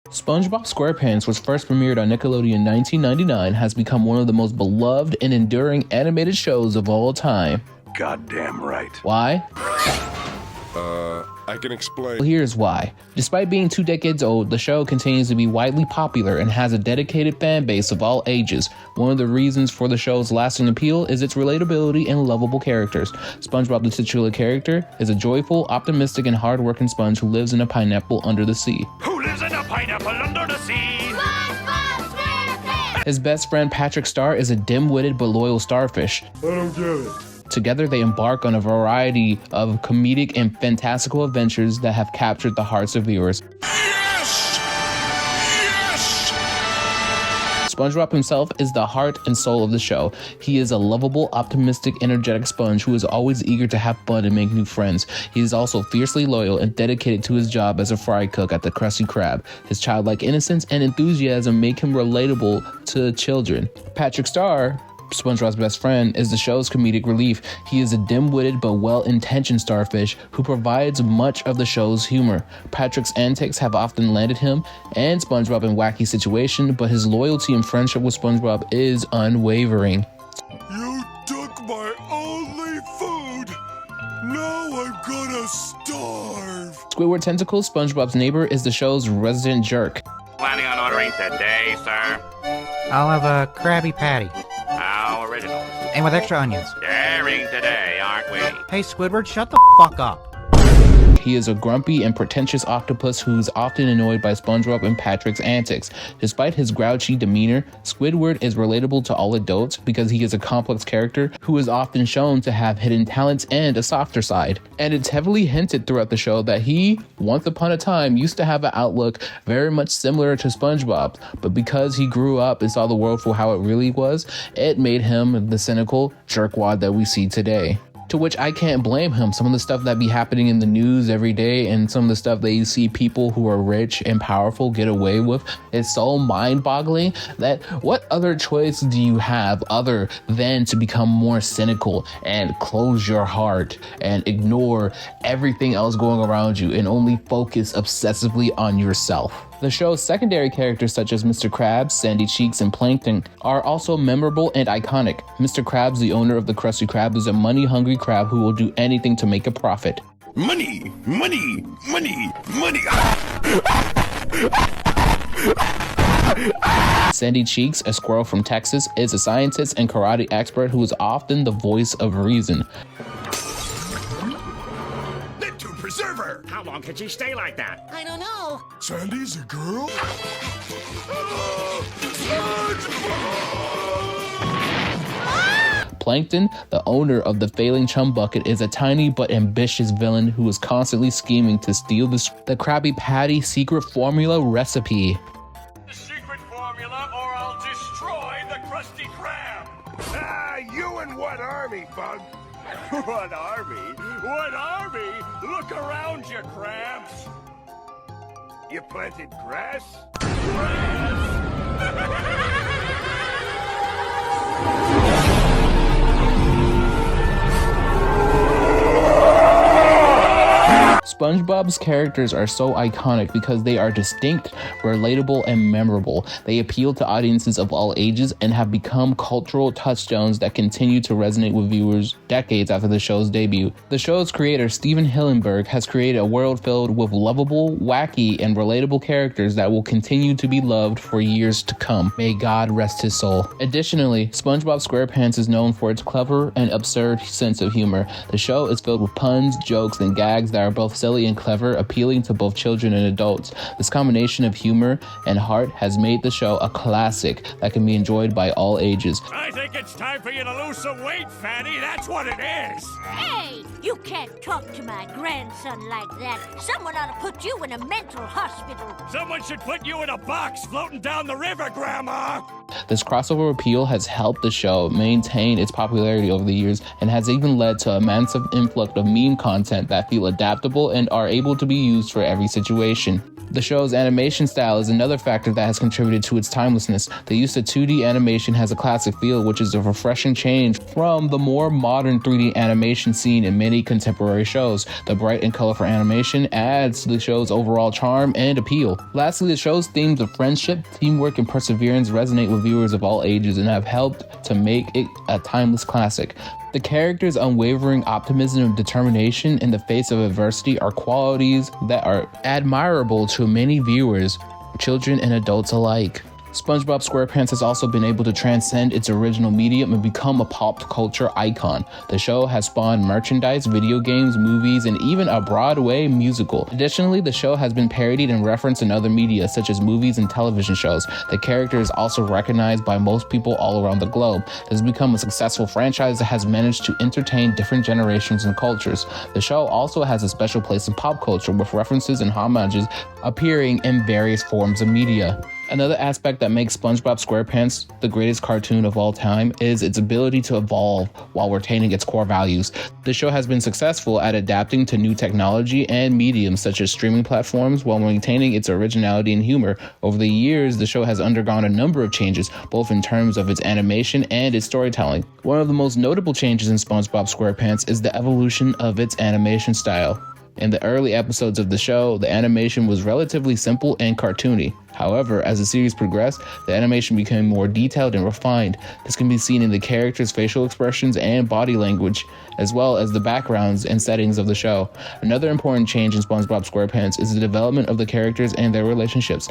SpongeBob SquarePants was first premiered on Nickelodeon in 1999, has become one of the most beloved and enduring animated shows of all time. Goddamn right. Why? I can explain. Well, here's why. Despite being 2 decades old, the show continues to be widely popular and has a dedicated fan base of all ages. One of the reasons for the show's lasting appeal is its relatability and lovable characters. SpongeBob, the titular character, is a joyful, optimistic, and hardworking sponge who lives in a pineapple under the sea. Who lives in a pineapple under the sea? SpongeBob SquarePants! His best friend Patrick Star is a dim-witted but loyal starfish. I don't get it. Together, they embark on a variety of comedic and fantastical adventures that have captured the hearts of viewers. Yes! Yes! SpongeBob himself is the heart and soul of the show. He is a lovable, optimistic, energetic sponge who is always eager to have fun and make new friends. He is also fiercely loyal and dedicated to his job as a fry cook at the Krusty Krab. His childlike innocence and enthusiasm make him relatable to children. Patrick Star, SpongeBob's best friend, is the show's comedic relief. He is a dim-witted but well-intentioned starfish who provides much of the show's humor. Patrick's antics have often landed him and SpongeBob in wacky situations, but his loyalty and friendship with SpongeBob is unwavering. You took my only food. Now I'm gonna starve. Squidward Tentacles, SpongeBob's neighbor, is the show's resident jerk. Planning on ordering today, sir? I'll have a krabby patty. How original. And with extra onions. Daring today, aren't we? Hey, Squidward, shut the fuck up. He is a grumpy and pretentious octopus who is often annoyed by SpongeBob and Patrick's antics. Despite his grouchy demeanor, Squidward is relatable to all adults because he is a complex character who is often shown to have hidden talents and a softer side. And it's heavily hinted throughout the show that he, once upon a time, used to have an outlook very much similar to SpongeBob, but because he grew up and saw the world for how it really was, it made him the cynical jerkwad that we see today. To which I can't blame him. Some of the stuff that be happening in the news every day and some of the stuff that you see people who are rich and powerful get away with is so mind-boggling that what other choice do you have other than to become more cynical and close your heart and ignore everything else going around you and only focus obsessively on yourself? The show's secondary characters such as Mr. Krabs, Sandy Cheeks, and Plankton are also memorable and iconic. Mr. Krabs, the owner of the Krusty Krab, is a money-hungry crab who will do anything to make a profit. Money, money, money, money. Sandy Cheeks, a squirrel from Texas, is a scientist and karate expert who is often the voice of reason. Preserve her. How long can she stay like that? I don't know. Sandy's a girl? Plankton, the owner of the failing chum bucket, is a tiny but ambitious villain who is constantly scheming to steal the Krabby Patty secret formula recipe. The secret formula, or I'll destroy the Krusty Krab. Ah, you and what army, Bug? What army? What army? Look around you, Krabs. You planted grass? SpongeBob's characters are so iconic because they are distinct, relatable, and memorable. They appeal to audiences of all ages and have become cultural touchstones that continue to resonate with viewers decades after the show's debut. The show's creator, Steven Hillenburg, has created a world filled with lovable, wacky, and relatable characters that will continue to be loved for years to come. May God rest his soul. Additionally, SpongeBob SquarePants is known for its clever and absurd sense of humor. The show is filled with puns, jokes, and gags that are both silly and clever, appealing to both children and adults. This combination of humor and heart has made the show a classic that can be enjoyed by all ages. I think it's time for you to lose some weight, fatty. That's what it is. Hey, you can't talk to my grandson like that. Someone ought to put you in a mental hospital. Someone should put you in a box floating down the river, Grandma. This crossover appeal has helped the show maintain its popularity over the years and has even led to a massive influx of meme content that feel adaptable and are able to be used for every situation. The show's animation style is another factor that has contributed to its timelessness. The use of 2D animation has a classic feel, which is a refreshing change from the more modern 3D animation seen in many contemporary shows. The bright and colorful animation adds to the show's overall charm and appeal. Lastly, the show's themes of friendship, teamwork, and perseverance resonate with viewers of all ages and have helped to make it a timeless classic. The characters' unwavering optimism and determination in the face of adversity are qualities that are admirable to many viewers, children and adults alike. SpongeBob SquarePants has also been able to transcend its original medium and become a pop culture icon. The show has spawned merchandise, video games, movies, and even a Broadway musical. Additionally, the show has been parodied and referenced in other media, such as movies and television shows. The character is also recognized by most people all around the globe. It has become a successful franchise that has managed to entertain different generations and cultures. The show also has a special place in pop culture, with references and homages appearing in various forms of media. Another aspect that makes SpongeBob SquarePants the greatest cartoon of all time is its ability to evolve while retaining its core values. The show has been successful at adapting to new technology and mediums such as streaming platforms while maintaining its originality and humor. Over the years, the show has undergone a number of changes, both in terms of its animation and its storytelling. One of the most notable changes in SpongeBob SquarePants is the evolution of its animation style. In the early episodes of the show, the animation was relatively simple and cartoony. However, as the series progressed, the animation became more detailed and refined. This can be seen in the characters' facial expressions and body language, as well as the backgrounds and settings of the show. Another important change in SpongeBob SquarePants is the development of the characters and their relationships.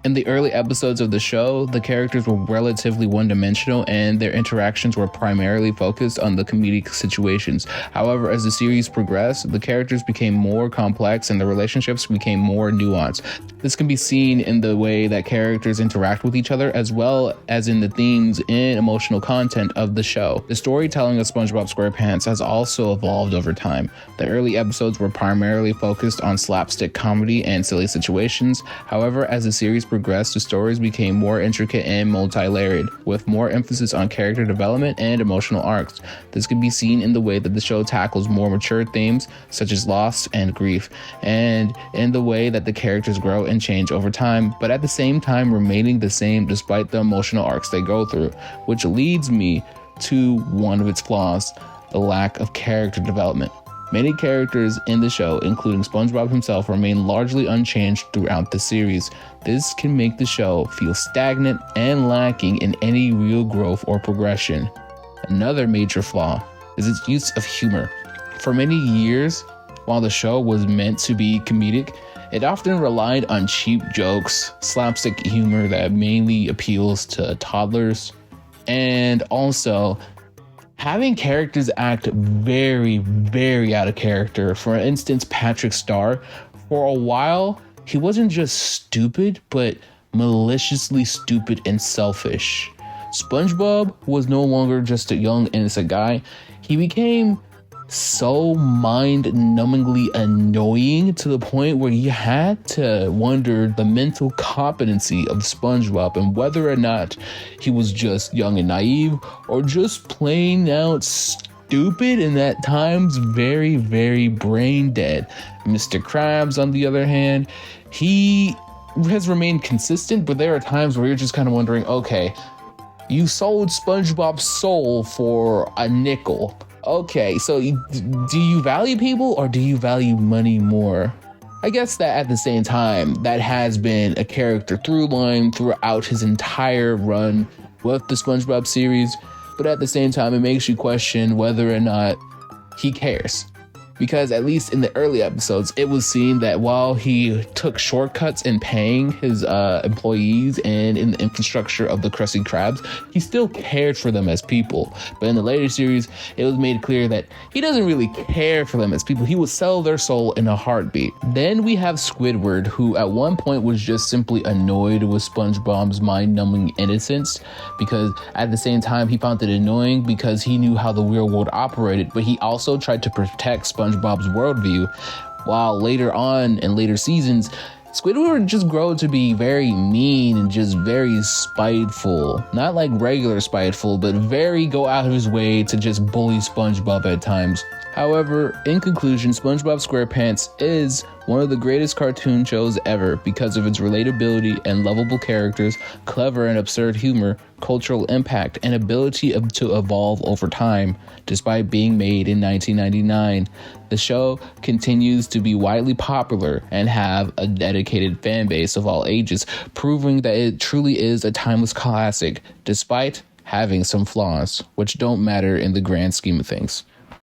In the early episodes of the show, the characters were relatively one-dimensional and their interactions were primarily focused on the comedic situations. However, as the series progressed, the characters became more complex and the relationships became more nuanced. This can be seen in the way that characters interact with each other, as well as in the themes and emotional content of the show. The storytelling of SpongeBob SquarePants has also evolved over time. The early episodes were primarily focused on slapstick comedy and silly situations. However, as the series progressed, the stories became more intricate and multi-layered, with more emphasis on character development and emotional arcs. This can be seen in the way that the show tackles more mature themes, such as loss and grief, and in the way that the characters grow and change over time, but at the same time remaining the same despite the emotional arcs they go through, which leads me to one of its flaws: the lack of character development. Many characters in the show, including SpongeBob himself, remain largely unchanged throughout the series. This can make the show feel stagnant and lacking in any real growth or progression. Another major flaw is its use of humor. For many years, while the show was meant to be comedic, it often relied on cheap jokes, slapstick humor that mainly appeals to toddlers, and also having characters act very, very out of character. For instance, Patrick Star, for a while, he wasn't just stupid, but maliciously stupid and selfish. SpongeBob was no longer just a young, innocent guy. He became so mind-numbingly annoying to the point where you had to wonder the mental competency of SpongeBob and whether or not he was just young and naive or just plain out stupid and at times very, very brain dead. Mr. Krabs, on the other hand, he has remained consistent, but there are times where you're just kind of wondering, okay, you sold SpongeBob's soul for a nickel. Okay, so do you value people or do you value money more? I guess that at the same time, that has been a character through line throughout his entire run with the SpongeBob series, but at the same time, it makes you question whether or not he cares. Because at least in the early episodes, it was seen that while he took shortcuts in paying his employees and in the infrastructure of the Krusty Krabs, he still cared for them as people. But in the later series, it was made clear that he doesn't really care for them as people. He would sell their soul in a heartbeat. Then we have Squidward, who at one point was just simply annoyed with SpongeBob's mind-numbing innocence, because at the same time, he found it annoying because he knew how the real world operated, but he also tried to protect SpongeBob's worldview, while later on in later seasons, Squidward just grow to be very mean and just very spiteful. Not like regular spiteful, but very go out of his way to just bully SpongeBob at times. However, in conclusion, SpongeBob SquarePants is one of the greatest cartoon shows ever because of its relatability and lovable characters, clever and absurd humor, cultural impact, and ability to evolve over time. Despite being made in 1999, the show continues to be widely popular and have a dedicated fan base of all ages, proving that it truly is a timeless classic, despite having some flaws, which don't matter in the grand scheme of things.